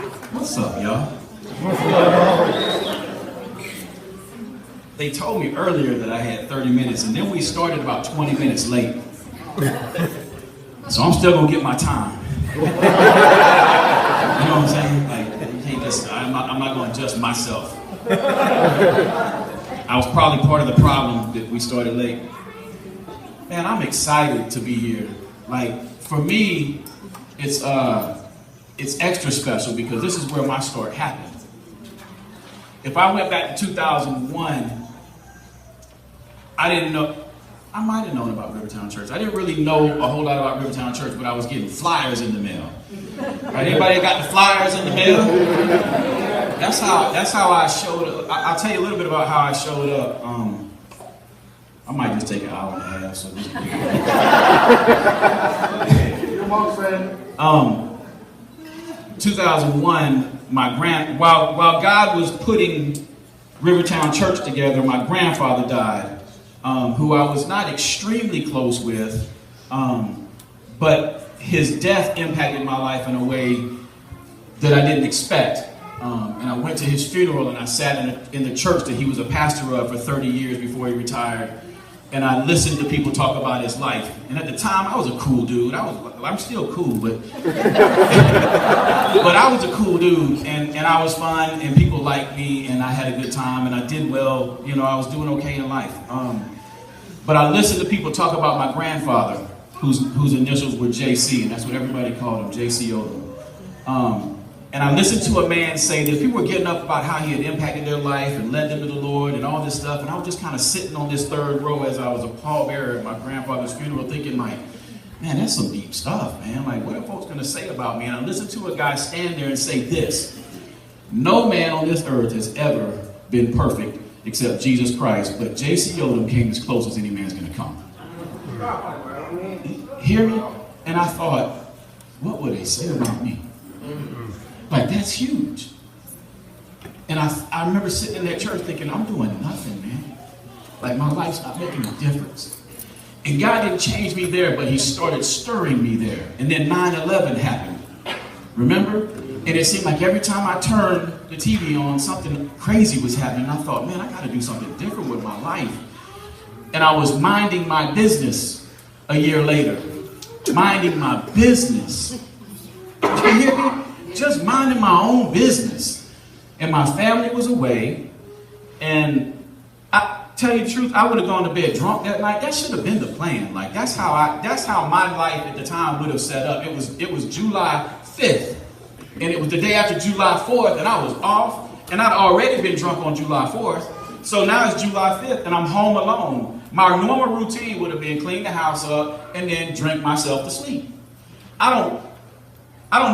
What's up, y'all? They told me earlier that I had 30 minutes, and then we started about 20 minutes late. So I'm still gonna get my time. You know what I'm saying? Like, you can't just, I'm not gonna adjust myself. I was probably part of the problem that we started late. Man, I'm excited to be here. Like, for me, it's extra special because this is where my story happened. If I went back to 2001, I might have known about Rivertown Church. I didn't really know a whole lot about Rivertown Church, but I was getting flyers in the mail. Right? Anybody got the flyers in the mail? That's how I showed up. I'll tell you a little bit about how I showed up. I might just take an hour and a half. So this 2001, while God was putting Rivertown Church together, my grandfather died, who I was not extremely close with, but his death impacted my life in a way that I didn't expect. And I went to his funeral and I sat in the church that he was a pastor of for 30 years before he retired. And I listened to people talk about his life. And at the time, I was a cool dude. I'm still cool, but but I was a cool dude, and I was fun, and people liked me, and I had a good time, and I did well. You know, I was doing okay in life. But I listened to people talk about my grandfather, whose initials were JC, and that's what everybody called him, JC Odom. And I listened to a man say that people were getting up about how he had impacted their life and led them to the Lord and all this stuff. And I was just kind of sitting on this third row as I was a pallbearer at my grandfather's funeral thinking like, man, that's some deep stuff, man. Like, what are folks going to say about me? And I listened to a guy stand there and say this: no man on this earth has ever been perfect except Jesus Christ, but J.C. Odom came as close as any man's going to come. Hear me? And I thought, what would they say about me? Like, that's huge. And I remember sitting in that church thinking, I'm doing nothing, man. Like, my life's not making a difference. And God didn't change me there, but he started stirring me there. And then 9/11 happened. Remember? And it seemed like every time I turned the TV on, something crazy was happening. I thought, man, I got to do something different with my life. And I was minding my business a year later. Minding my business. Did you hear me? Just minding my own business. And my family was away. And I tell you the truth, I would have gone to bed drunk that night. That should have been the plan. Like, that's how my life at the time would have set up. It was July 5th. And it was the day after July 4th, and I was off. And I'd already been drunk on July 4th. So now it's July 5th, and I'm home alone. My normal routine would have been clean the house up and then drink myself to sleep. I don't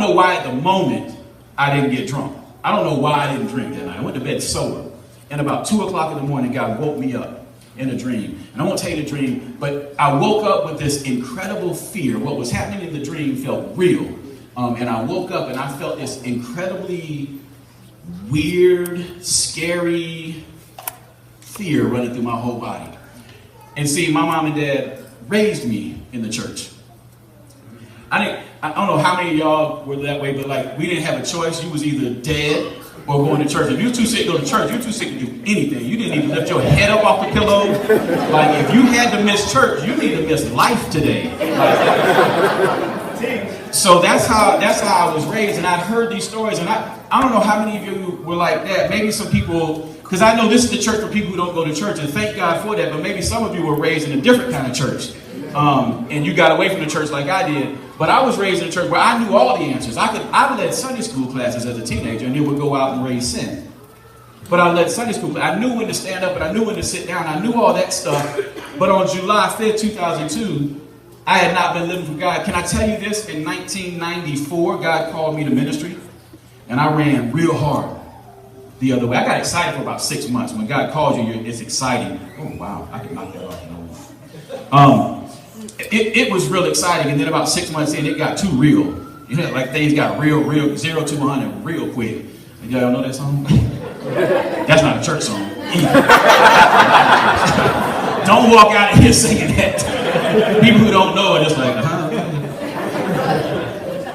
know why at the moment I didn't get drunk. I don't know why I didn't drink that night. I went to bed sober. And about 2 o'clock in the morning, God woke me up in a dream. And I won't tell you the dream, but I woke up with this incredible fear. What was happening in the dream felt real. And I woke up and I felt this incredibly weird, scary fear running through my whole body. And see, my mom and dad raised me in the church. I don't know how many of y'all were that way, but like, we didn't have a choice. You was either dead or going to church. If you were too sick to go to church, you were too sick to do anything. You didn't even lift your head up off the pillow. Like, if you had to miss church, you need to miss life today. So that's how I was raised, and I'd heard these stories, and I don't know how many of you were like that. Maybe some people, because I know this is the church for people who don't go to church, and thank God for that, but maybe some of you were raised in a different kind of church. And you got away from the church like I did. But I was raised in a church where I knew all the answers. I led Sunday school classes as a teenager, and then would go out and raise sin. But I led Sunday school. I knew when to stand up, and I knew when to sit down. I knew all that stuff. But on July 5th, 2002, I had not been living for God. Can I tell you this? In 1994, God called me to ministry, and I ran real hard the other way. I got excited for about 6 months. When God calls you, it's exciting. Oh, wow, I can knock that off. It was real exciting, and then about 6 months in, it got too real. You know, like things got real, 0 to 100 real quick. Y'all know that song? That's not a church song. Don't walk out of here singing that. People who don't know are just like, huh?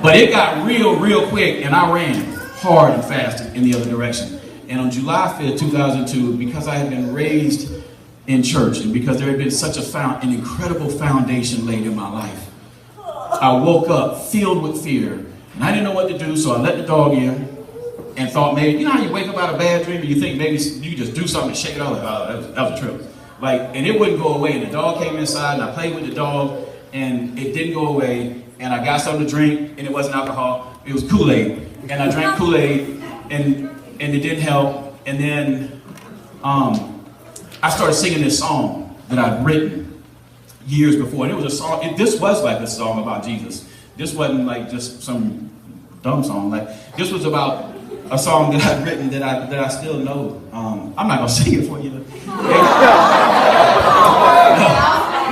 But it got real quick, and I ran hard and fast in the other direction. And on July 5th, 2002, because I had been raised in church and because there had been such an incredible foundation laid in my life, I woke up filled with fear. And I didn't know what to do, so I let the dog in and thought maybe, you know how you wake up out of a bad dream and you think maybe you just do something and shake it off? Like, oh, that was a trip. And it wouldn't go away. And the dog came inside and I played with the dog and it didn't go away. And I got something to drink and it wasn't alcohol, it was Kool-Aid. And I drank Kool-Aid and it didn't help. And then I started singing this song that I'd written years before. And it was a song, this was like a song about Jesus. This wasn't like just some dumb song. Like this was about a song that I'd written that I still know. I'm not gonna sing it for you.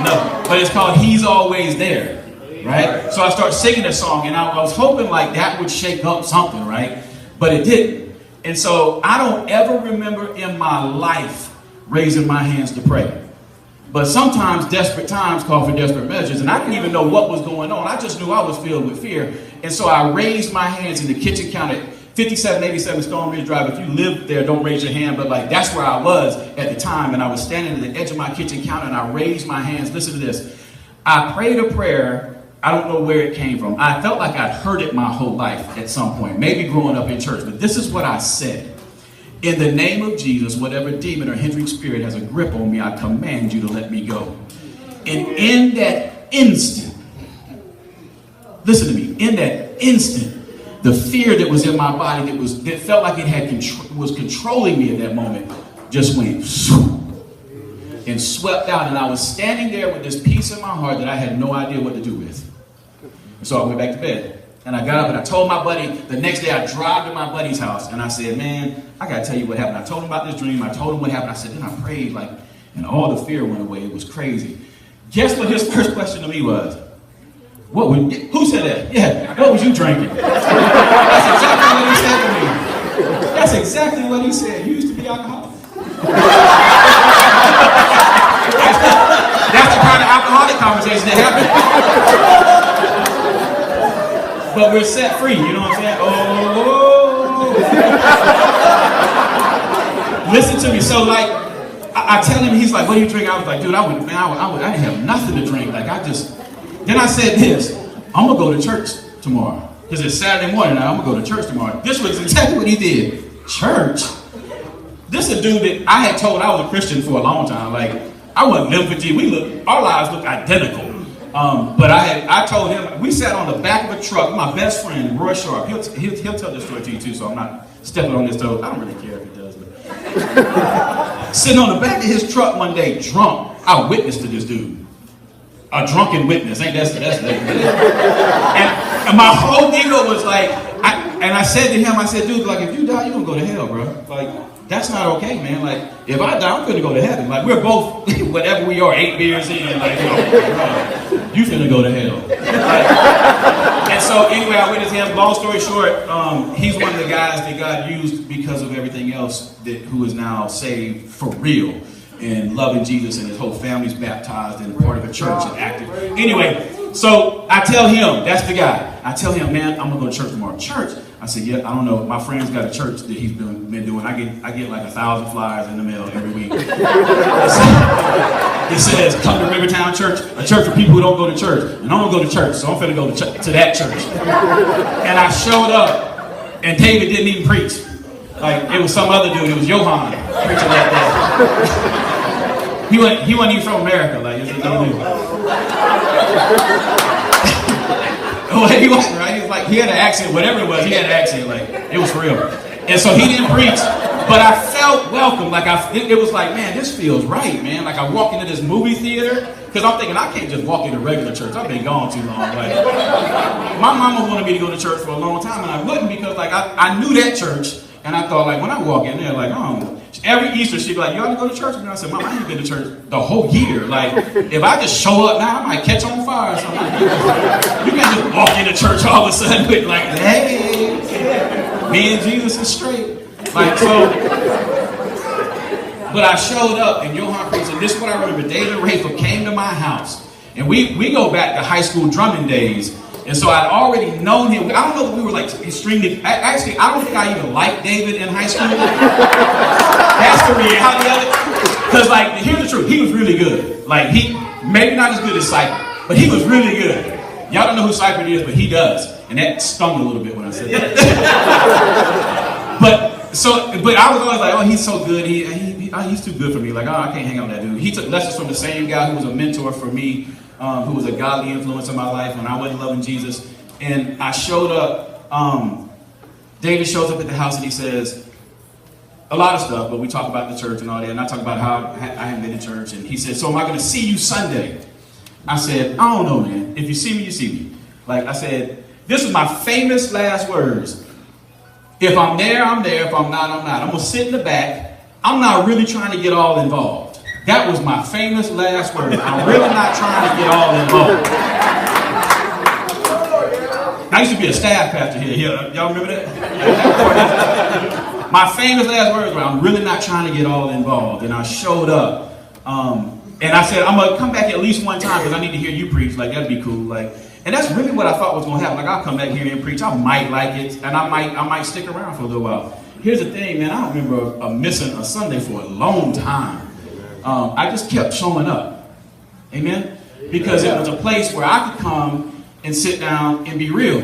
No, but it's called He's Always There. Right? So I started singing this song and I was hoping like that would shake up something, right? But it didn't. And so I don't ever remember in my life raising my hands to pray. But sometimes desperate times call for desperate measures. And I didn't even know what was going on. I just knew I was filled with fear. And so I raised my hands in the kitchen counter, 5787 Stone Ridge Drive. If you live there, don't raise your hand. But like that's where I was at the time. And I was standing at the edge of my kitchen counter and I raised my hands. Listen to this. I prayed a prayer. I don't know where it came from. I felt like I'd heard it my whole life at some point, maybe growing up in church. But this is what I said. In the name of Jesus, whatever demon or hindering spirit has a grip on me, I command you to let me go. And in that instant, listen to me, in that instant, the fear that was in my body that felt like it was controlling me at that moment just went and swept out. And I was standing there with this peace in my heart that I had no idea what to do with. So I went back to bed and I got up and I told my buddy, the next day I drove to my buddy's house and I said, man, I got to tell you what happened. I told him about this dream. I told him what happened. I said, then I prayed and all the fear went away. It was crazy. Guess what his first question to me was? Who said that? Yeah, what was you drinking? That's exactly what he said to me. That's exactly what he said. You used to be alcoholic. That's the kind of alcoholic conversation that happened. But we're set free, you know what I'm saying? Oh. Listen to me. So like, I tell him, he's like, what do you drink? I was like, dude, I didn't have nothing to drink. Then I said this, I'm gonna go to church tomorrow. Because it's Saturday morning now, I'm gonna go to church tomorrow. This was exactly what he did. Church? This is a dude that I had told I was a Christian for a long time. Like, I wasn't living for Jesus. Our lives look identical. But I told him, we sat on the back of a truck. My best friend, Roy Sharp, he'll tell this story to you too, so I'm not stepping on his toes. I don't really care if he does. But sitting on the back of his truck one day, drunk, I witnessed to this dude. A drunken witness. Ain't that's and my whole ego was like, I said to him, I said, dude, like, if you die, you're gonna go to hell, bro. Like, that's not okay, man. Like, if I die, I'm gonna go to heaven. Like, we're both, whatever we are, 8 beers in, like, you finna go to hell. And so, anyway, I witnessed him. Long story short, he's one of the guys that God used because of everything else who is now saved for real and loving Jesus, and his whole family's baptized and part of a church and active. Anyway, so I tell him, that's the guy. I tell him, man, I'm gonna go to church tomorrow. Church? I said, yeah, I don't know. My friend's got a church that he's been doing. I get like 1,000 flyers in the mail every week. It says, come to Rivertown Church, a church for people who don't go to church. And I'm gonna go to church, so I'm finna go to that church. And I showed up, and David didn't even preach. Like, it was some other dude. It was Johan preaching that day. He wasn't even from America. Like, it's oh, he wasn't, right? He was like, he had an accent, whatever it was, he had an accent, like, it was real. And so he didn't preach, but I felt welcome. Like, it was like, man, this feels right, man. Like, I walk into this movie theater, because I'm thinking, I can't just walk into regular church. I've been gone too long. Like, my mama wanted me to go to church for a long time, and I wouldn't, because, like, I knew that church, and I thought, like, when I walk in there, like, every Easter, she'd be like, you ought to go to church? And I said, Mom, I ain't been to church the whole year. Like, if I just show up now, I might catch on fire or something. You can't just walk into church all of a sudden with, like, hey, me and Jesus is straight. Like, so, but I showed up, and Johan preached, and this is what I remember. David Rafer came to my house, and we go back to high school drumming days. And so I'd already known him. I don't know that we were like extremely, actually, I don't think I even liked David in high school. That's the reality of it. Because like, here's the truth, he was really good. Like maybe not as good as Cypher, but he was really good. Y'all don't know who Cypher is, but he does. And that stung a little bit when I said that. But I was always like, oh, he's so good. He's too good for me. Like, oh, I can't hang out with that dude. He took lessons from the same guy who was a mentor for me, who was a godly influence in my life when I wasn't loving Jesus. And I showed up, David shows up at the house and he says a lot of stuff, but we talk about the church and all that. And I talk about how I haven't been in church. And he said, so am I going to see you Sunday? I said, I don't know, man. If you see me, you see me. Like I said, this is my famous last words. If I'm there, I'm there. If I'm not, I'm not. I'm going to sit in the back. I'm not really trying to get all involved. That was my famous last word. I'm really not trying to get all involved. I used to be a staff pastor here. Y'all remember that? My famous last words were, I'm really not trying to get all involved. And I showed up. And I said, I'm going to come back at least one time because I need to hear you preach. Like, that'd be cool. Like, and that's really what I thought was going to happen. Like, I'll come back here and preach. I might like it. And I might stick around for a little while. Here's the thing, man. I don't remember missing a Sunday for a long time. I just kept showing up. Amen? Because it was a place where I could come and sit down and be real.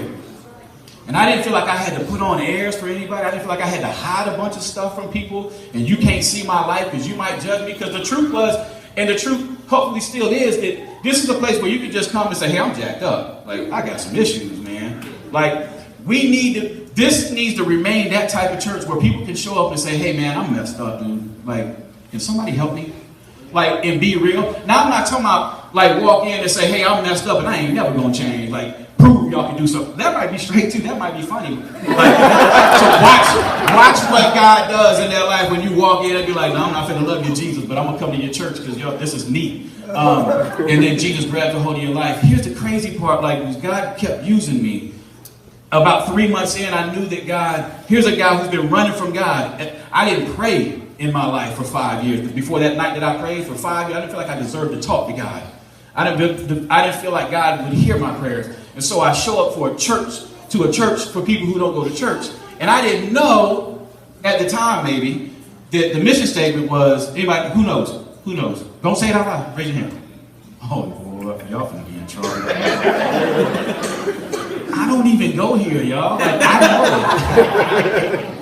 And I didn't feel like I had to put on airs for anybody. I didn't feel like I had to hide a bunch of stuff from people. And you can't see my life because you might judge me. Because the truth was, and the truth hopefully still is, that this is a place where you can just come and say, hey, I'm jacked up. Like, I got some issues, man. Like, this needs to remain that type of church where people can show up and say, hey, man, I'm messed up, dude. Like, can somebody help me? Like, and be real. Now, I'm not talking about, like, walk in and say, hey, I'm messed up and I ain't never gonna change. Like, prove y'all can do something. That might be straight, too. That might be funny. Like, so watch what God does in their life when you walk in and be like, no, I'm not finna love you, Jesus, but I'm gonna come to your church because this is neat. And then Jesus grabs a hold of your life. Here's the crazy part. Like, God kept using me. About 3 months in, I knew that here's a guy who's been running from God. I didn't pray in my life for 5 years. Before that night that I prayed for 5 years, I didn't feel like I deserved to talk to God. I didn't feel like God would hear my prayers. And so I show up for a church for people who don't go to church. And I didn't know at the time, maybe, that the mission statement was, anybody, who knows? Who knows? Don't say it out loud. Raise your hand. Oh, boy, y'all finna be in trouble. I don't even go here, y'all. Like, I know it.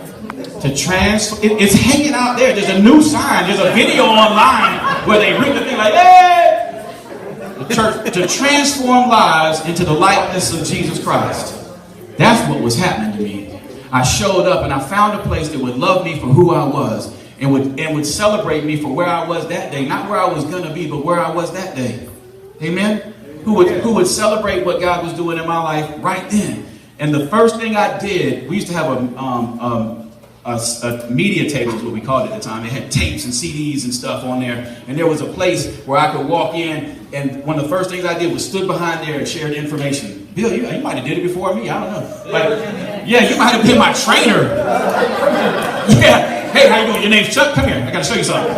It's hanging out there. There's a new sign. There's a video online where they rip the thing like, hey! The church, to transform lives into the likeness of Jesus Christ. That's what was happening to me. I showed up and I found a place that would love me for who I was and would celebrate me for where I was that day. Not where I was going to be, but where I was that day. Amen? Who would celebrate what God was doing in my life right then. And the first thing I did, we used to have a media table is what we called it at the time. It had tapes and CDs and stuff on there. And there was a place where I could walk in, and one of the first things I did was stood behind there and shared information. Bill, you might have did it before me. I don't know. Like, yeah, you might have been my trainer. Yeah. Hey, how you doing? Your name's Chuck. Come here. I got to show you something.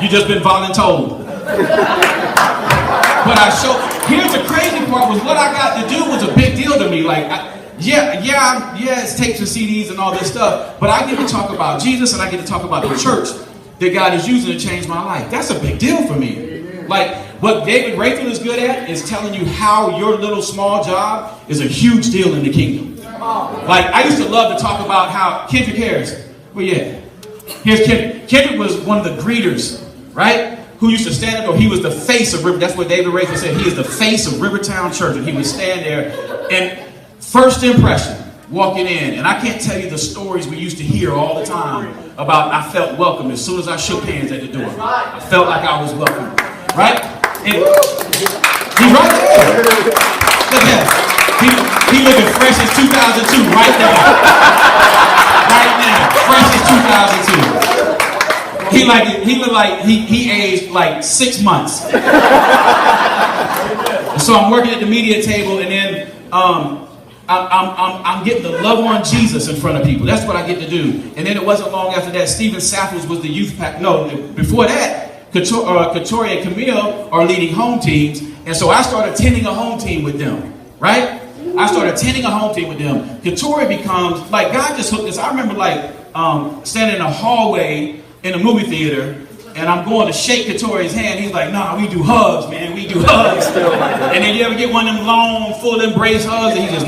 You just been voluntold. But here's the crazy part was what I got to do was a big deal to me. Like, it's tapes and CDs and all this stuff, but I get to talk about Jesus and I get to talk about the church that God is using to change my life. That's a big deal for me. Like, what David Rayfield is good at is telling you how your little small job is a huge deal in the kingdom. Like, I used to love to talk about how Kendrick Harris, here's Kendrick. Kendrick was one of the greeters, right? Who used to stand up, or he was the face of River. That's what David Rayfield said. He is the face of Rivertown Church, and he would stand there. And first impression, walking in, and I can't tell you the stories we used to hear all the time about I felt welcome as soon as I shook hands at the door. I felt like I was welcome, right? And he's right there. Look at that. He looking fresh as 2002 right now. Right now, fresh as 2002. He looked like he aged like 6 months. So I'm working at the media table, and then I'm getting to love on Jesus in front of people. That's what I get to do. And then it wasn't long after that, Stephen Saffels was the youth pack. No, before that, Katori and Camille are leading home teams. And so I started attending a home team with them. right? I started attending a home team with them. Katori becomes, like, God just hooked us. I remember, like, standing in a hallway in a movie theater, and I'm going to shake Katori's hand. He's like, nah, we do hugs, man. We do hugs. And then you ever get one of them long, full embrace hugs, and he just,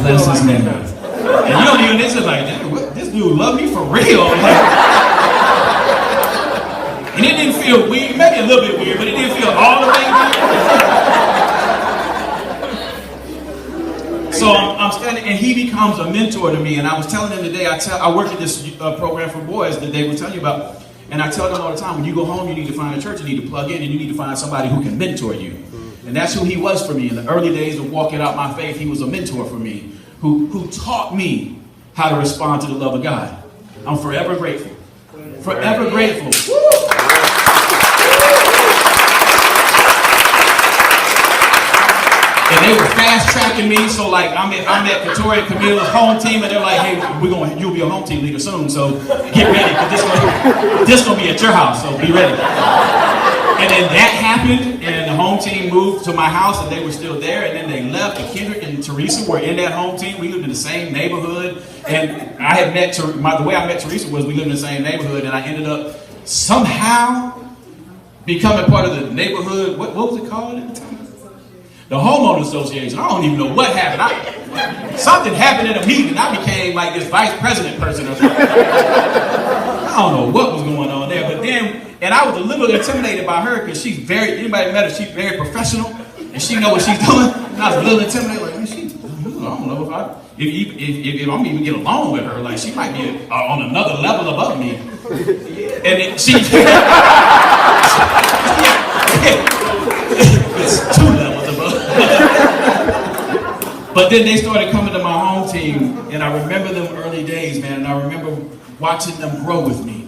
Bless his name. And you don't even, this is like, this dude love me for real. And it didn't feel weird, maybe a little bit weird, but it didn't feel all the way weird. So I'm standing, and he becomes a mentor to me. And I was telling him today, I work at this program for boys that they were telling you about. And I tell them all the time, when you go home, you need to find a church, you need to plug in, and you need to find somebody who can mentor you. And that's who he was for me. In the early days of walking out my faith, he was a mentor for me, who taught me how to respond to the love of God. I'm forever grateful. Forever grateful. And they were fast tracking me, so like I'm at Katori and Camille's home team, and they're like, "Hey, you'll be a home team leader soon, so get ready, because this gonna be at your house, so be ready." And then that happened, and the home team moved to my house, and they were still there. And then they left. And Kendrick and Teresa were in that home team. We lived in the same neighborhood, and I had met the way I met Teresa was we lived in the same neighborhood, and I ended up somehow becoming part of the neighborhood. What was it called at the time? The homeowner association. I don't even know what happened. Something happened at a meeting. I became like this vice president person or something. I don't know what was going on there, but then. And I was a little intimidated by her because anybody met her, she's very professional and she knows what she's doing. And I was a little intimidated, like, man, I don't know if I'm even get along with her. Like, she might be on another level above me. And then it's 2 levels above. But then they started coming to my home team, and I remember them early days, man, and I remember watching them grow with me.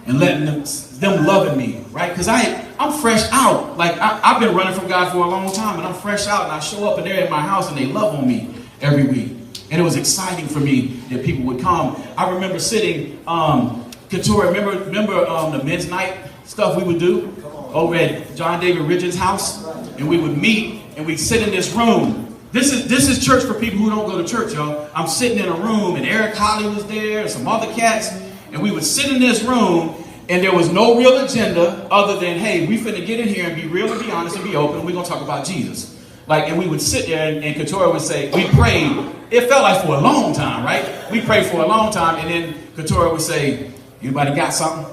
And letting them loving me, right? Because I'm fresh out. Like, I've been running from God for a long time, and I'm fresh out, and I show up, and they're in my house, and they love on me every week. And it was exciting for me that people would come. I remember sitting, Katori, remember the men's night stuff we would do over at John David Ridge's house? And we would meet, and we'd sit in this room. This is church for people who don't go to church, y'all. I'm sitting in a room, and Eric Holly was there, and some other cats. And we would sit in this room, and there was no real agenda other than, hey, we finna get in here and be real and be honest and be open, and we're gonna talk about Jesus. Like, and we would sit there, and Katori would say, we prayed. It felt like for a long time, right? We prayed for a long time, and then Katori would say, anybody got something?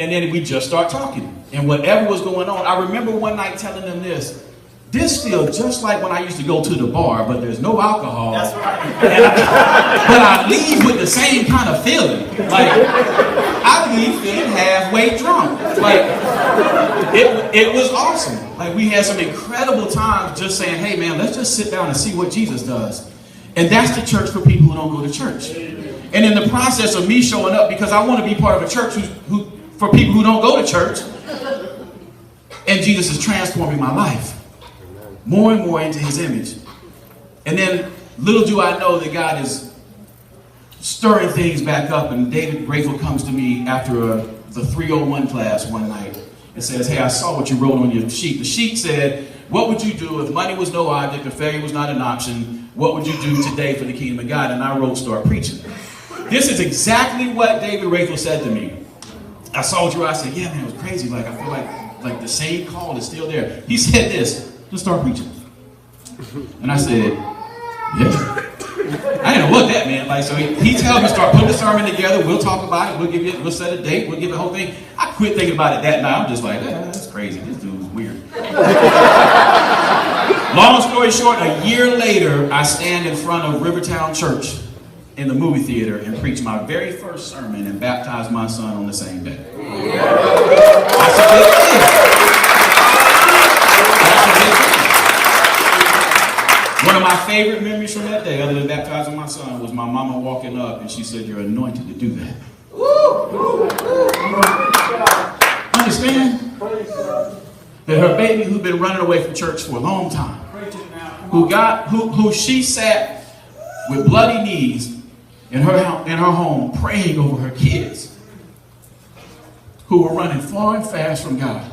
And then we just start talking. And whatever was going on, I remember one night telling them this feels just like when I used to go to the bar, but there's no alcohol. That's right. But I leave with the same kind of feeling. Like, I leave feeling halfway drunk. Like, it was awesome. Like, we had some incredible times just saying, hey man, let's just sit down and see what Jesus does. And that's the church for people who don't go to church. And in the process of me showing up, because I want to be part of a church for people who don't go to church, and Jesus is transforming my life more and more into his image. And then little do I know that God is stirring things back up, and David Grateful comes to me after the 301 class one night and says, hey, I saw what you wrote on your sheet. The sheet said, what would you do if money was no object, if failure was not an option? What would you do today for the kingdom of God? And I wrote, start preaching. This is exactly what David Grateful said to me. I saw what you wrote. I said, yeah, man, it was crazy. Like, I feel like the same call is still there. He said this, just start preaching. And I said, yeah. I didn't know what that meant. Like, so he tells me start putting the sermon together. We'll talk about it. We'll set a date. We'll give the whole thing. I quit thinking about it that night. I'm just like, that's crazy. This dude was weird. Long story short, a year later, I stand in front of Rivertown Church in the movie theater and preach my very first sermon and baptize my son on the same day. That's a big thing. One of my favorite memories from that day, other than baptizing my son, was my mama walking up and she said, you're anointed to do that. Understand? That her baby, who'd been running away from church for a long time, who she sat with bloody knees in her home praying over her kids who were running far and fast from God.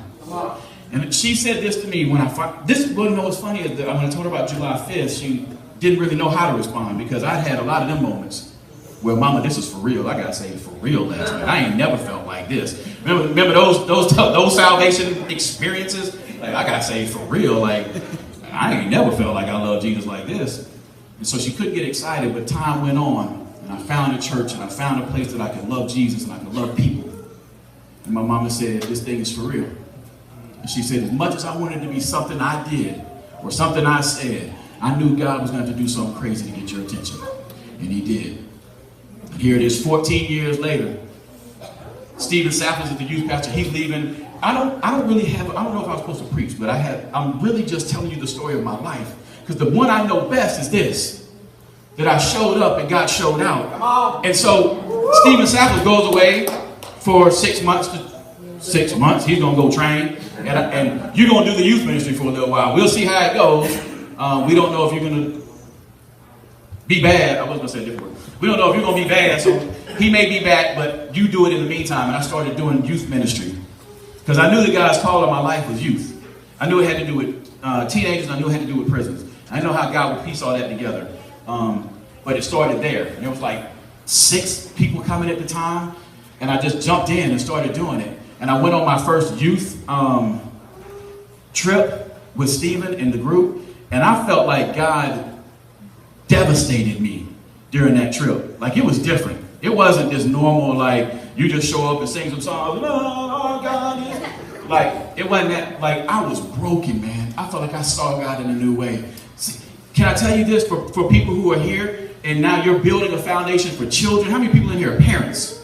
And she said this to me when this wasn't know what's funny is that when I told her about July 5th, she didn't really know how to respond because I'd had a lot of them moments where, Mama, this is for real. I gotta say it for real last night. I ain't never felt like this. Remember those salvation experiences? Like, I gotta say it for real. Like, I ain't never felt like I love Jesus like this. And so she couldn't get excited, but time went on, and I found a church, and I found a place that I could love Jesus and I could love people. And my mama said, this thing is for real. And she said, as much as I wanted to be something I did or something I said, I knew God was going to do something crazy to get your attention. And he did. And here it is 14 years later. Stephen Sapples is the youth pastor. He's leaving. I don't know if I was supposed to preach, but I'm really just telling you the story of my life. Because the one I know best is this, that I showed up and God showed out. And so Stephen Sapples goes away for 6 months. 6 months, he's going to go train. And you're going to do the youth ministry for a little while. We'll see how it goes. We don't know if you're going to be bad. I was going to say a different word. We don't know if you're going to be bad, so he may be back, but you do it in the meantime. And I started doing youth ministry because I knew that God's call on my life was youth. I knew it had to do with teenagers. I knew it had to do with prisons. I know how God would piece all that together. But it started there. And there was like 6 people coming at the time, and I just jumped in and started doing it. And I went on my first youth trip with Stephen and the group, and I felt like God devastated me during that trip. Like, it was different. It wasn't this normal, like, you just show up and sing some songs, oh, God is. Like, it wasn't that, like, I was broken, man. I felt like I saw God in a new way. See, can I tell you this for people who are here, and now you're building a foundation for children? How many people in here are parents?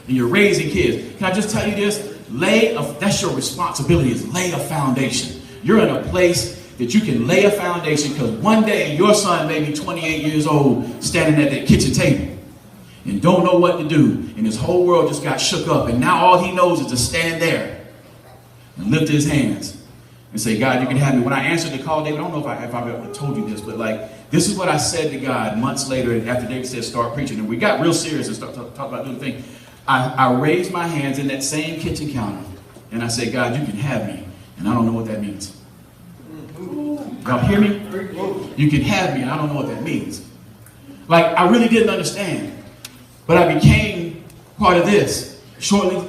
And you're raising kids. Can I just tell you this? That's your responsibility, is lay a foundation. You're in a place that you can lay a foundation because one day your son may be 28 years old standing at that kitchen table and don't know what to do. And his whole world just got shook up. And now all he knows is to stand there and lift his hands and say, God, you can have me. When I answered the call, David, I don't know if I've ever told you this, but like, this is what I said to God months later after David said, start preaching. And we got real serious and started talking about doing the thing. I raised my hands in that same kitchen counter and I said, God, you can have me. And I don't know what that means. Y'all hear me? You can have me, and I don't know what that means. Like, I really didn't understand. But I became part of this. Shortly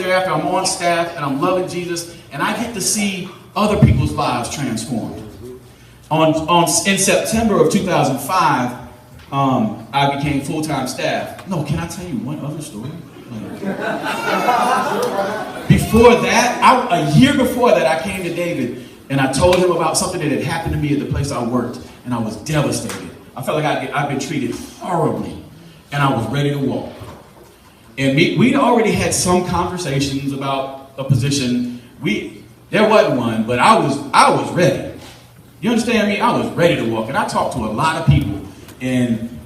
thereafter, I'm on staff, and I'm loving Jesus, and I get to see other people's lives transformed. In September of 2005, I became full-time staff. No, can I tell you one other story? Before that, a year before that, I came to David, and I told him about something that had happened to me at the place I worked, and I was devastated. I felt like I'd been treated horribly, and I was ready to walk. And we'd already had some conversations about a position. There wasn't one, but I was ready. You understand me? I was ready to walk, and I talked to a lot of people, and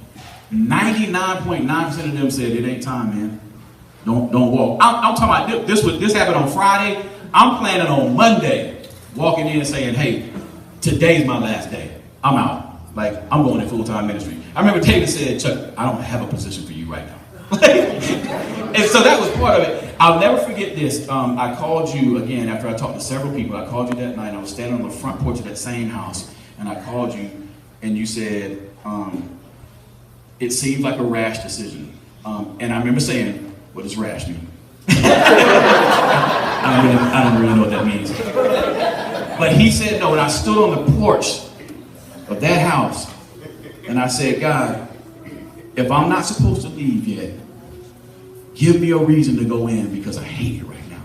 99.9% of them said, it ain't time, man. Don't walk. I'm talking about this happened on Friday. I'm planning on Monday walking in and saying, hey, today's my last day. I'm out. Like, I'm going in full-time ministry. I remember David said, Chuck, I don't have a position for you right now. And so that was part of it. I'll never forget this. I called you again after I talked to several people. I called you that night. I was standing on the front porch of that same house, and I called you, and you said, it seemed like a rash decision. And I remember saying, what does rash mean? I don't really know what that means. But he said no, and I stood on the porch of that house, and I said, God, if I'm not supposed to leave yet, give me a reason to go in because I hate it right now.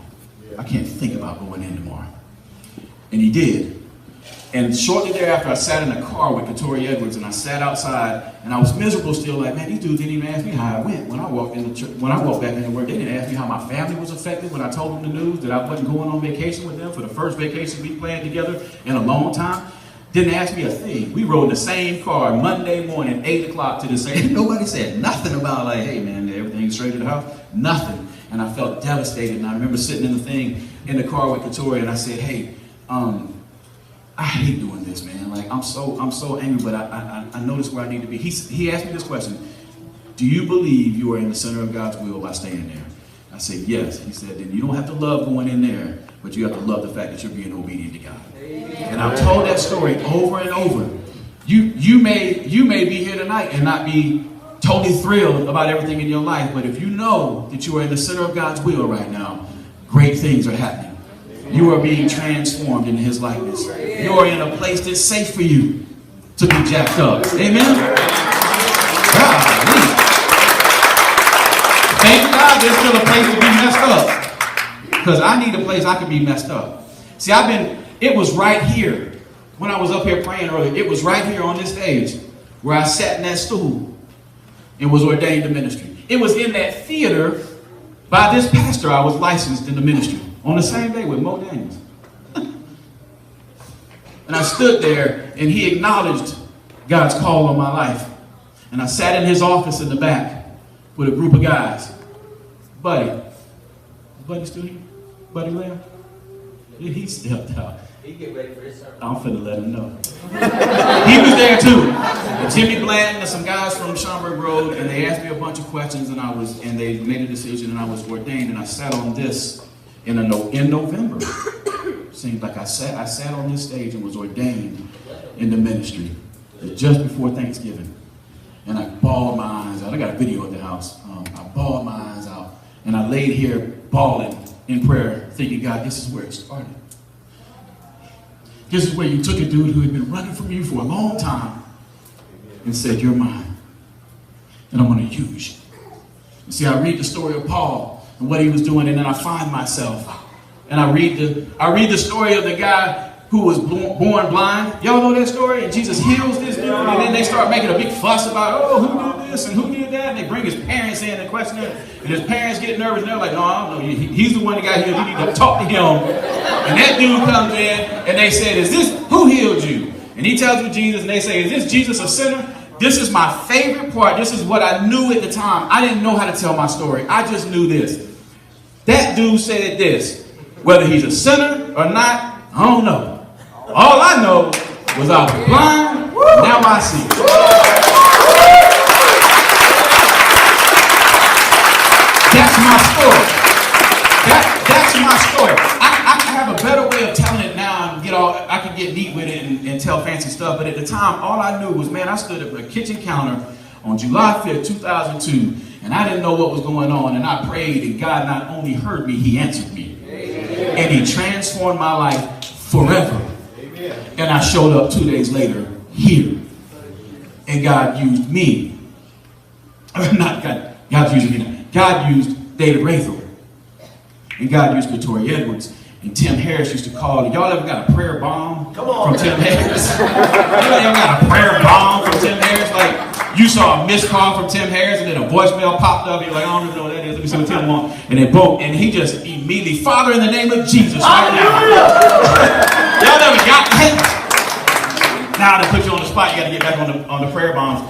I can't think about going in tomorrow. And he did. And shortly thereafter, I sat in a car with Katori Edwards, and I sat outside, and I was miserable still. Like, man, these dudes didn't even ask me how I went when I walked in the church. When I walked back into work, they didn't ask me how my family was affected when I told them the news that I wasn't going on vacation with them for the first vacation we planned together in a long time. Didn't ask me a thing. We rode in the same car Monday morning, 8 o'clock to the same. Nobody said nothing about like, hey man, everything straight at the house. Nothing. And I felt devastated. And I remember sitting in the thing in the car with Katori, and I said, hey, I hate doing this, man. Like, I'm so angry, but I know this is where I need to be. He asked me this question. do you believe you are in the center of God's will by staying there? I said, yes. He said, then you don't have to love going in there, but you have to love the fact that you're being obedient to God. And I've told that story over and over. You may be here tonight and not be totally thrilled about everything in your life, but if you know that you are in the center of God's will right now, great things are happening. You are being transformed into his likeness. You are in a place that's safe for you to be jacked up. Amen? Thank God there's still a place to be messed up. Because I need a place I can be messed up. See, it was right here, when I was up here praying earlier, it was right here on this stage where I sat in that stool and was ordained to ministry. It was in that theater by this pastor I was licensed in the ministry on the same day with Mo Daniels. And I stood there and he acknowledged God's call on my life. And I sat in his office in the back with a group of guys. Buddy still here? Buddy left? Yeah, he stepped out. He get ready for his sermon. I'm finna let him know. He was there too. And Jimmy Blanton and some guys from Schaumburg Road, and they asked me a bunch of questions, and they made a decision, and I was ordained, and I sat on this in November. Seems like I sat on this stage and was ordained in the ministry just before Thanksgiving. And I bawled my eyes out. I got a video at the house. I bawled my eyes out. And I laid here bawling in prayer, thinking, God, this is where it started. This is where you took a dude who had been running from you for a long time and said, you're mine. And I'm going to use you. You see, I read the story of Paul and what he was doing, and then I find myself. And I read the story of the guy who was born blind. Y'all know that story? And Jesus heals this dude, and then they start making a big fuss about, oh, who did this and who did that? And they bring his parents in and question him. And his parents get nervous, and they're like, no, I don't know. He's the one that got healed. You need to talk to him. And that dude comes in, and they said, who healed you? And he tells them Jesus, and they say, is this Jesus a sinner? This is my favorite part. This is what I knew at the time. I didn't know how to tell my story. I just knew this. That dude said this. Whether he's a sinner or not, I don't know. All I know was I was blind, now I see. That's my story. That's my story. I have a better way of telling it now and I can get neat with it and tell fancy stuff. But at the time, all I knew was, man, I stood at a kitchen counter on July 5th, 2002, and I didn't know what was going on. And I prayed, and God not only heard me, he answered me. And he transformed my life forever. And I showed up 2 days later here. And God used me. Not God. God's using me now. God used David Rathel. And God used Victoria Edwards. And Tim Harris used to call. Y'all ever got a prayer bomb from Tim Harris? Anybody ever got a prayer bomb from Tim Harris? Like you saw a missed call from Tim Harris and then a voicemail popped up. You're like, I don't even know what that is. Let me see what Tim wants. And then boom. And he just immediately, Father, in the name of Jesus, right now. Y'all never got that? Now to put you on the spot, you got to get back on the prayer bombs.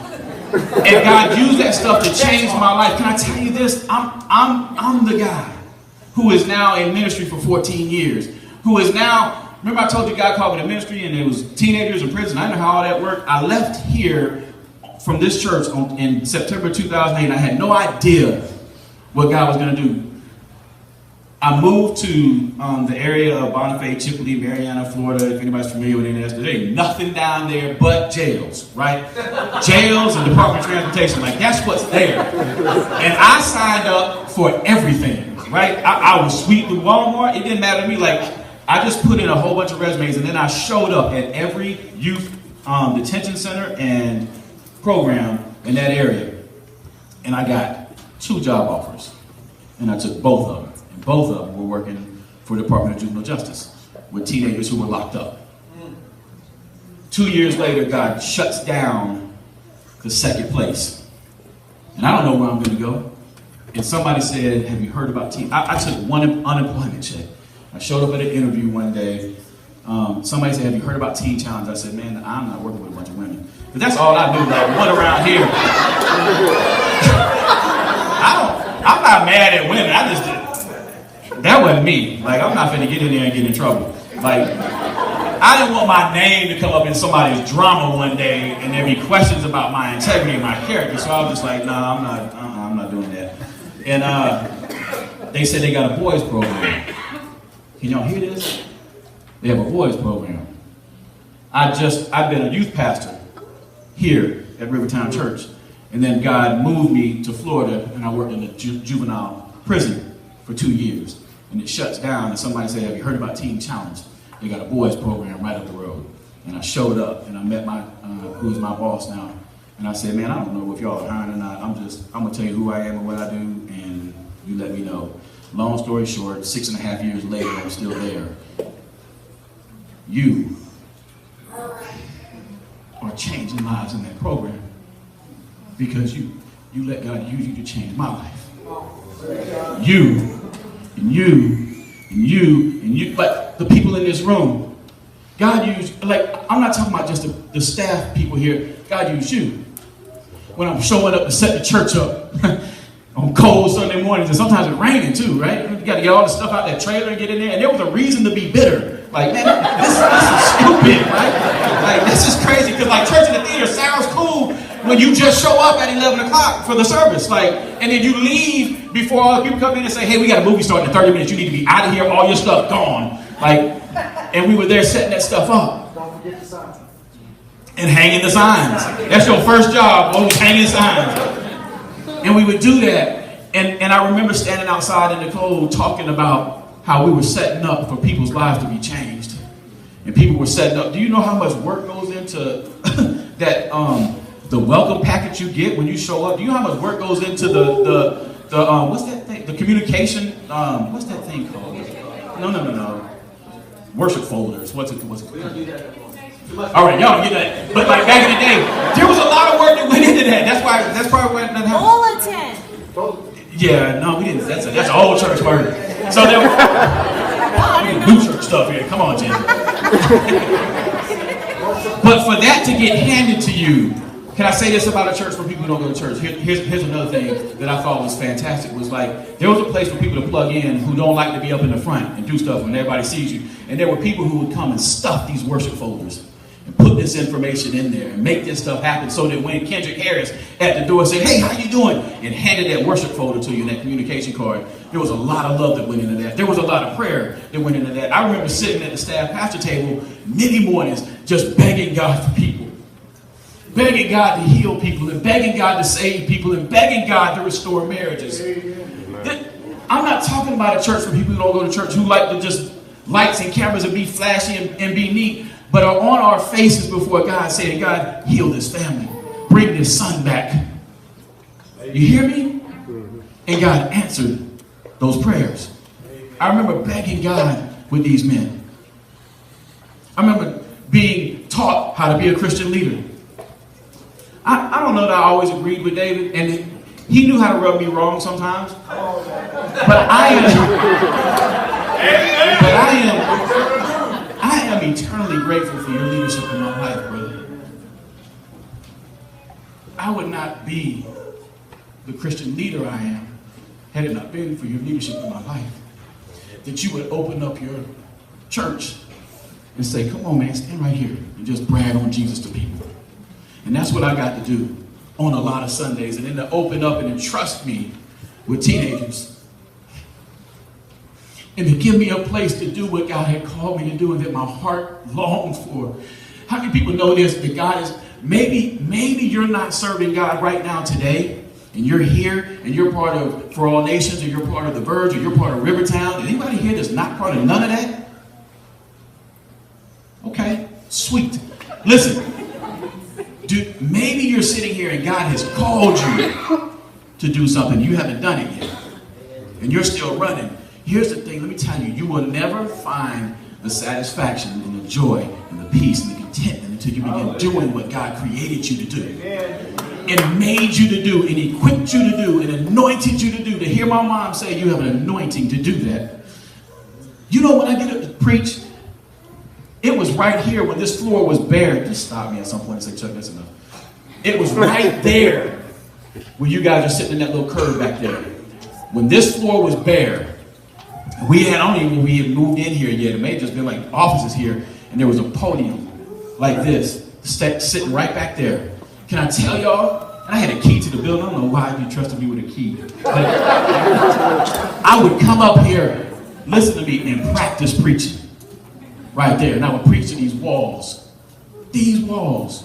And God used that stuff to change my life. Can I tell you this? I'm the guy who is now in ministry for 14 years. Who is now, remember I told you God called me to ministry and it was teenagers in prison. I didn't know how all that worked. I left here from this church in September 2008. I had no idea what God was going to do. I moved to the area of Bonifay, Chippewa, Mariana, Florida. If anybody's familiar with any of that, there ain't nothing down there but jails, right? Jails and Department of Transportation, like that's what's there. And I signed up for everything, right? I was sweet with Walmart. It didn't matter to me. Like I just put in a whole bunch of resumes, and then I showed up at every youth detention center and program in that area. And I got 2 job offers, and I took both of them. Both of them were working for the Department of Juvenile Justice with teenagers who were locked up. 2 years later, God shuts down the second place. And I don't know where I'm going to go. And somebody said, have you heard about teen? I took one unemployment check. I showed up at an interview one day. Somebody said, have you heard about Teen Challenge? I said, man, I'm not working with a bunch of women. But that's all I knew, like one around here. I'm not mad at women. I just that wasn't me. Like, I'm not finna get in there and get in trouble. Like, I I didn't want my name to come up in somebody's drama one day and there be questions about my integrity and my character. So I was just like, nah, I'm not doing that. And they said they got a boys program. Can y'all hear this? They have a boys program. I've been a youth pastor here at Rivertown Church. And then God moved me to Florida and I worked in a juvenile prison for 2 years. And it shuts down and somebody said, have you heard about Teen Challenge? They got a boys program right up the road. And I showed up and I met who's my boss now. And I said, man, I don't know if y'all are hiring or not. I'm gonna tell you who I am and what I do and you let me know. Long story short, 6.5 years later, I'm still there. You are changing lives in that program because you let God use you to change my life. You, but the people in this room, God used, like, I'm not talking about just the staff people here. God used you. When I'm showing up to set the church up on cold Sunday mornings, and sometimes it's raining too, right? You got to get all the stuff out that trailer and get in there. And there was a reason to be bitter. Like, man, this is stupid, right? Like, this is crazy. Because, like, church in the theater sounds cool when you just show up at 11 o'clock for the service. Like, and then you leave before all the people come in and say, hey, we got a movie starting in 30 minutes. You need to be out of here. All your stuff gone. Like, and we were there setting that stuff up. Don't forget the signs. And hanging the signs. That's your first job, always hanging signs. And we would do that. And I remember standing outside in the cold talking about how we were setting up for people's lives to be changed. And people were setting up. Do you know how much work goes into that the welcome package you get when you show up? Do you know how much work goes into the what's that thing? The communication, what's that thing called? No. Worship folders. What's it called? All right, y'all get that. But like back in the day, there was a lot of work that went into that. That's probably why that happened. Bulletin. Yeah, no, we didn't. That's an old church word. So there was new church stuff here. Come on, Jen. But for that to get handed to you, can I say this about a church for people who don't go to church? Here's another thing that I thought was fantastic. Was like there was a place for people to plug in who don't like to be up in the front and do stuff when everybody sees you. And there were people who would come and stuff these worship folders and put this information in there and make this stuff happen so that when Kendrick Harris at the door said, hey, how you doing? And handed that worship folder to you, that communication card, there was a lot of love that went into that. There was a lot of prayer that went into that. I remember sitting at the staff pastor table many mornings just begging God for people. Begging God to heal people and begging God to save people and begging God to restore marriages. I'm not talking about a church for people who don't go to church who like to just lights and cameras and be flashy and be neat, but are on our faces before God saying, God, heal this family. Bring this son back. You hear me? And God answered those prayers. I remember begging God with these men. I remember being taught how to be a Christian leader. I don't know that I always agreed with David, and he knew how to rub me wrong sometimes. But I am eternally grateful for your leadership in my life, brother. I would not be the Christian leader I am had it not been for your leadership in my life. That you would open up your church and say, come on, man, stand right here and just brag on Jesus to people. And that's what I got to do on a lot of Sundays. And then to open up and entrust me with teenagers. And to give me a place to do what God had called me to do and that my heart longs for. How many people know this? That God is, maybe you're not serving God right now today. And you're here and you're part of For All Nations, or you're part of The Verge, or you're part of Rivertown. Anybody here that's not part of none of that? Okay, sweet. Listen. Dude, maybe you're sitting here and God has called you to do something. You haven't done it yet. And you're still running. Here's the thing. Let me tell you. You will never find the satisfaction and the joy and the peace and the contentment until you begin doing what God created you to do. And made you to do and equipped you to do and anointed you to do. To hear my mom say you have an anointing to do that. You know when I get up to preach, it was right here when this floor was bare. Just stop me at some point and say, Chuck, that's enough. It was right there when you guys are sitting in that little curve back there. When this floor was bare, I don't even know we had moved in here yet. It may have just been like offices here. and there was a podium like this, sitting right back there. Can I tell y'all? And I had a key to the building. I don't know why you trusted me with a key. But I would come up here, listen to me, and practice preaching. Right there. And I would preach to these walls. These walls.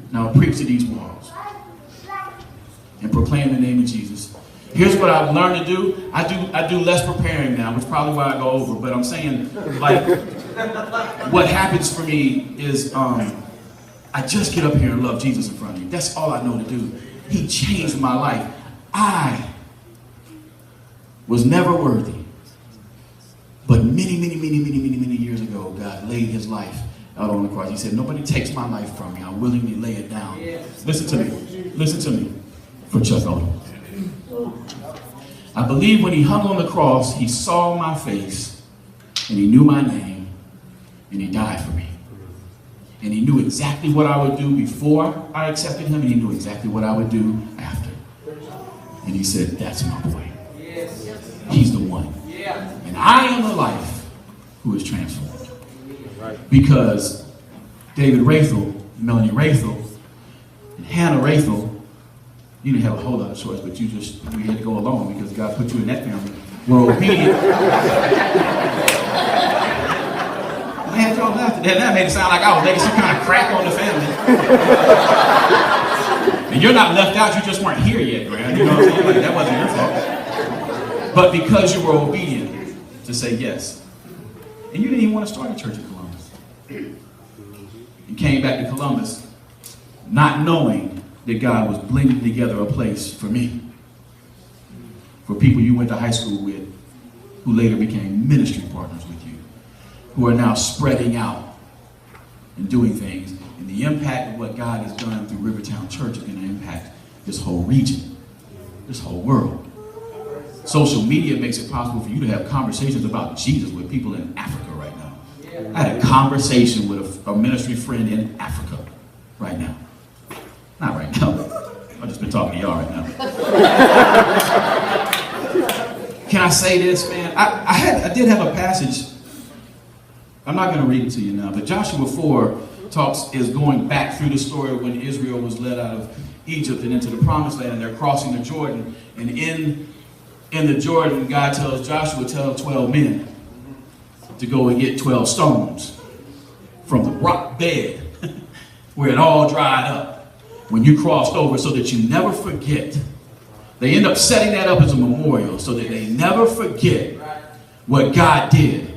And I would preach to these walls. And proclaim the name of Jesus. Here's what I've learned to do. I do less preparing now, which is probably why I go over. But I'm saying, like, what happens for me is I just get up here and love Jesus in front of you. That's all I know to do. He changed my life. I was never worthy. But many years ago, God laid his life out on the cross. He said, nobody takes my life from me. I willingly lay it down. Listen to me. Listen to me. For Chuck Odom. I believe when he hung on the cross, he saw my face, and he knew my name, and he died for me. And he knew exactly what I would do before I accepted him, and he knew exactly what I would do after. And he said, that's my boy. He's the one. And I am the life who is transformed. Because David Rathel, Melanie Rathel, and Hannah Rathel, you didn't have a whole lot of choice, but you had to go along because God put you in that family. Were obedient. I had y'all laugh at that. That made it sound like I was making some kind of crack on the family. And you're not left out, you just weren't here yet, Graham. You know what I'm saying? Like, that wasn't your fault. But because you were obedient to say yes. And you didn't even want to start a church in Columbus. You came back to Columbus not knowing that God was blending together a place for me. For people you went to high school with, who later became ministry partners with you, who are now spreading out and doing things. And the impact of what God has done through Rivertown Church is going to impact this whole region, this whole world. Social media makes it possible for you to have conversations about Jesus with people in Africa right now. I had a conversation with a ministry friend in Africa right now. Not right now. I've just been talking to y'all right now. Can I say this, man? I did have a passage. I'm not going to read it to you now, but Joshua 4 is going back through the story when Israel was led out of Egypt and into the promised land, and they're crossing the Jordan. And in the Jordan, God tells Joshua, tell 12 men to go and get 12 stones from the rock bed where it all dried up when you crossed over, so that you never forget. They end up setting that up as a memorial so that they never forget what God did.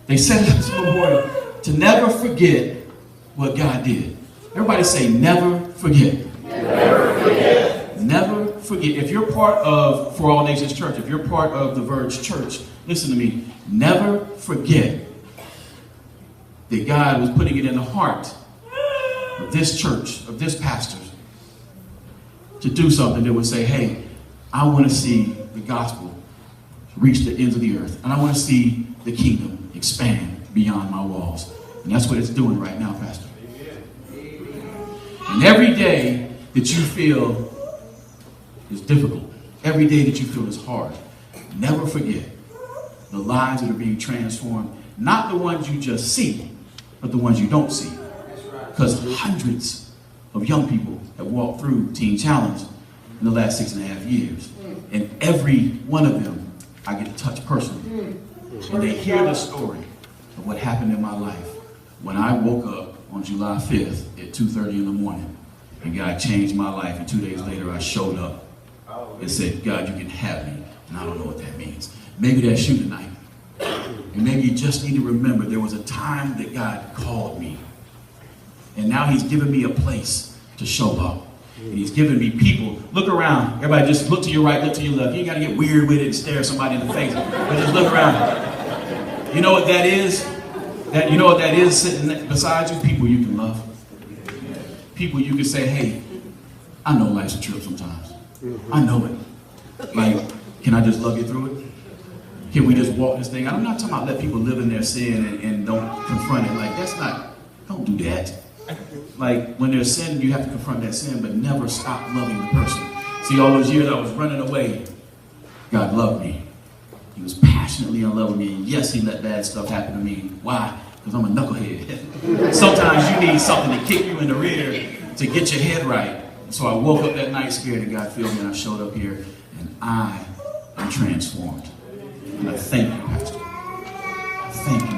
They set it up as a memorial to never forget what God did. Everybody say, never forget. Never forget. Never forget. If you're part of For All Nations Church, if you're part of the Verge Church, listen to me. Never forget that God was putting it in the heart of this church, of this pastor, to do something that would say, hey, I want to see the gospel reach the ends of the earth. And I want to see the kingdom expand beyond my walls. And that's what it's doing right now, Pastor. And every day that you feel is difficult, every day that you feel is hard, never forget the lives that are being transformed. Not the ones you just see, but the ones you don't see. Because hundreds of young people have walked through Teen Challenge in the last 6.5 years. And every one of them I get to touch personally. And they hear the story of what happened in my life when I woke up on July 5th at 2:30 in the morning. And God changed my life. And 2 days later I showed up and said, God, you can have me. And I don't know what that means. Maybe that's you tonight. And maybe you just need to remember there was a time that God called me. And now he's given me a place to show up. And he's given me people. Look around. Everybody just look to your right, look to your left. You ain't got to get weird with it and stare somebody in the face. But just look around. You know what that is? You know what that is sitting beside you? People you can love. People you can say, hey, I know life's a trip sometimes. I know it. Like, can I just love you through it? Can we just walk this thing out? I'm not talking about let people live in their sin and don't confront it. Like, that's not, don't do that. Like, when there's sin, you have to confront that sin, but never stop loving the person. See, all those years I was running away, God loved me. He was passionately in love with me. And yes, he let bad stuff happen to me. Why? Because I'm a knucklehead. Sometimes you need something to kick you in the rear to get your head right. So I woke up that night scared that God filled me, and I showed up here, and I am transformed. And I thank you, Pastor. I thank you.